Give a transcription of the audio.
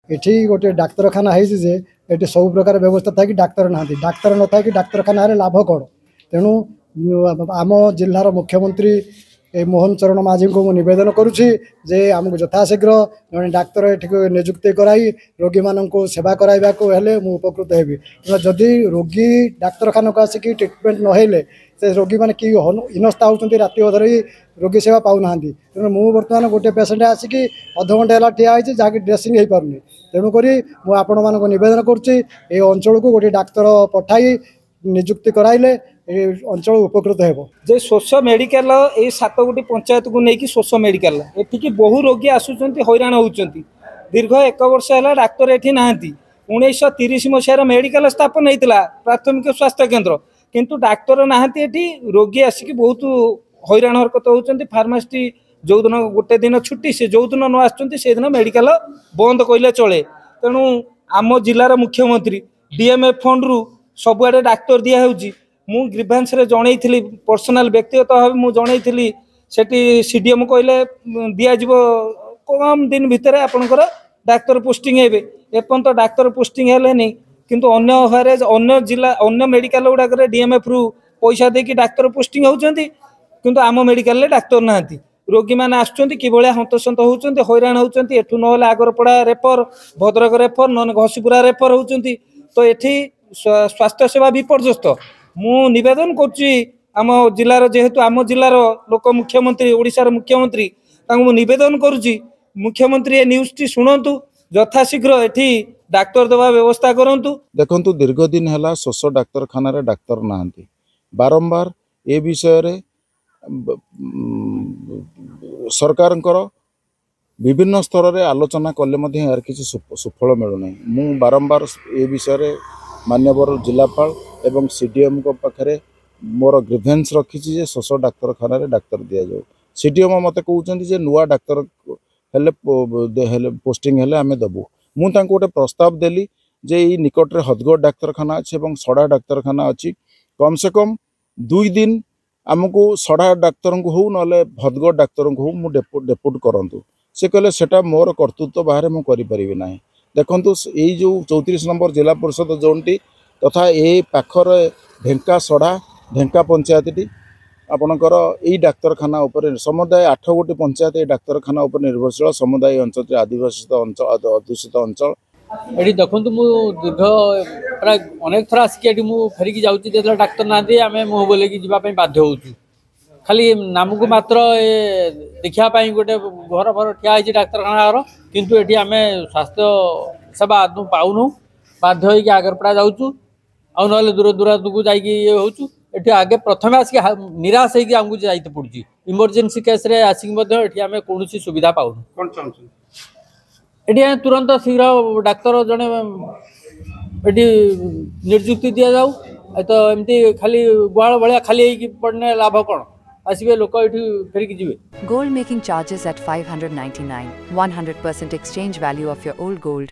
एठी गोटे डाक्तरखाना है जे ये सब प्रकार व्यवस्था था कि डाक्तर ना डाक्तर न था कि डाक्तरखाना लाभ कौन तेणु आम जिलार मुख्यमंत्री मोहन चरण माझी को निवेदन करुच्ची जे आमको यथाशीघ्र जड़े डाक्तर ये नियुक्ति कराई रोगी मान सेवा कराइबा को हेले मु उपकृत हेबी जदि रोगी डाक्तरखाना को आसिक ट्रिटमेंट नहले से रोगी मैंने कि हिनस्था होती राति अधर ही रोगी सेवा पाऊना तेणु मु बर्तमान गोटे पेसेंट आसिक अध घंटे है ठिया होती जहाँकि ड्रेसिंग हो पारनी तेणुक आपण मानक निवेदन करुच्ची अंचल को गोटे डाक्तर पठाई नियुक्ति कराइले अंचल उपकृत हेबो जे सोश मेडिकल ये 7 गोटी पंचायत को लेकिन सोश मेडिकल एठिकी बहु रोगी आसुचंती हैरान होउचंती दीर्घ 1 वर्ष है डाक्तर एठी नाहांती 1930 मसीहार मेडिकल स्थापन होता प्राथमिक स्वास्थ्य केन्द्र किंतु डाक्तर नाहांती एठी रोगी आसिक बहुत हैरान हरकत होउचंती फार्मासी जो दिन गोटे दिन छुट्टी से जो दिन न आसुचंती से दिन मेडिकल बंद कहले चले तेणु आम जिलार मुख्यमंत्री डीएमएफ फंड रु सबुआडे डाक्तर दिया होउची मु ग्रीवांस रे जणैथिली पर्सनल व्यक्तिगत भाव मु जणैथिली सेठी सीडीएम कहले दिया जिवो कम दिन भितर आपनकर डाक्तर पोस्टिंग हेबे एपन तो डाक्तर पोस्टिंग हेले नहीं किंतु अन्य हरे अन्य जिला अन्य मेडिकल गुडा करे डीएमएफ रु पैसा देकी डाक्तर पोस्टिंग होउचंती किंतु आम मेडिकल रे डाक्तर नाहांती रोगी माने आसुचंती कि भलिया हंतसंत होउचंती हैरान होउचंती एठु नहले आगरपड़ा रेफर भद्रक रेफर नन घसीपुरा रेफर होउचंती तो एठी स्वास्थ्य सेवा विपर्यस्त मु निवेदन करुच्ची आम जिलार जेहेतु आम जिलार लोक मुख्यमंत्री ओडिशार मुख्यमंत्री तांको निवेदन करुच्ची मुख्यमंत्री ए न्यूज टी शुणंतु यथाशीघ्र एठी डाक्तर देवा व्यवस्था करंतु देखंतु दीर्घ दिन है शोष डाक्तरखाना रे डाक्तर नाहांती बारंबार ए विषय रे सरकार विभिन्न स्तर रे आलोचना कले यार किसी सुफल मिलूना मु बारंबार ए विषय रे मान्यवर जिलापाल एवं सीडीएम को पाखे मोर ग्रीवेंस रखी शोष डाक्तरखाना रे डाक्तर दि जाऊ सीडीएम मत कहते नुआ डाक्तर हेले पोस्टिंग हेले आमे दबु मु तांको गोटे प्रस्ताव देली जे ई निकट रे हदगड़ डाक्तरखाना अच्छे और सड़ा डाक्तरखाना अच्छी कम से कम 2 दिन आमको सड़ा डाक्तर को हो ना हदगड़ डाक्तर को हो डेपुट करंतु से कहले सेटा मोर कर्तृत्व बाहर मु करि परिबे नाही देखंतु यही जो 34 नंबर जिला परिषद जोन टी तथा ये पाखर ढेंका सड़ा ढेंका पंचायत टी आपणकर यही डाक्तरखाना उपर समुदाय 8 गोटी पंचायत ये डाक्तरखाना उपर निर्भरशील समुदाय अंचल आदिवासी अंचल अध्युषित अंचल ये देखो मु दीर्घ प्राय अनेक थर आसिक फेरिकी जाऊँ डाक्तर ना आम मुह बोल जावाई बाध्य होचु खाली नामको मात्र देखापी गोटे घर भर ठिया डाक्तरखाना किंतु ये आम स्वास्थ्य सेवा आदू पाऊनु बाध्य हो आगरपड़ा जाऊँ आउ ना दूर दूरांत को जाइए ये आगे प्रथम आसिक निराश होमको जाइते पड़ुची इमरजेंसी केस रे आसिक आम कौन सुविधा पाऊनु ये तुरंत शीघ्र डाक्तर जड़े ये नियुक्ति दि जाऊ तो एमती खाली गुआल भाया खाली पड़ने लाभ कौन आसवे लोक ये फेरिकी जी Gold making charges at 599 100% exchange value of your old gold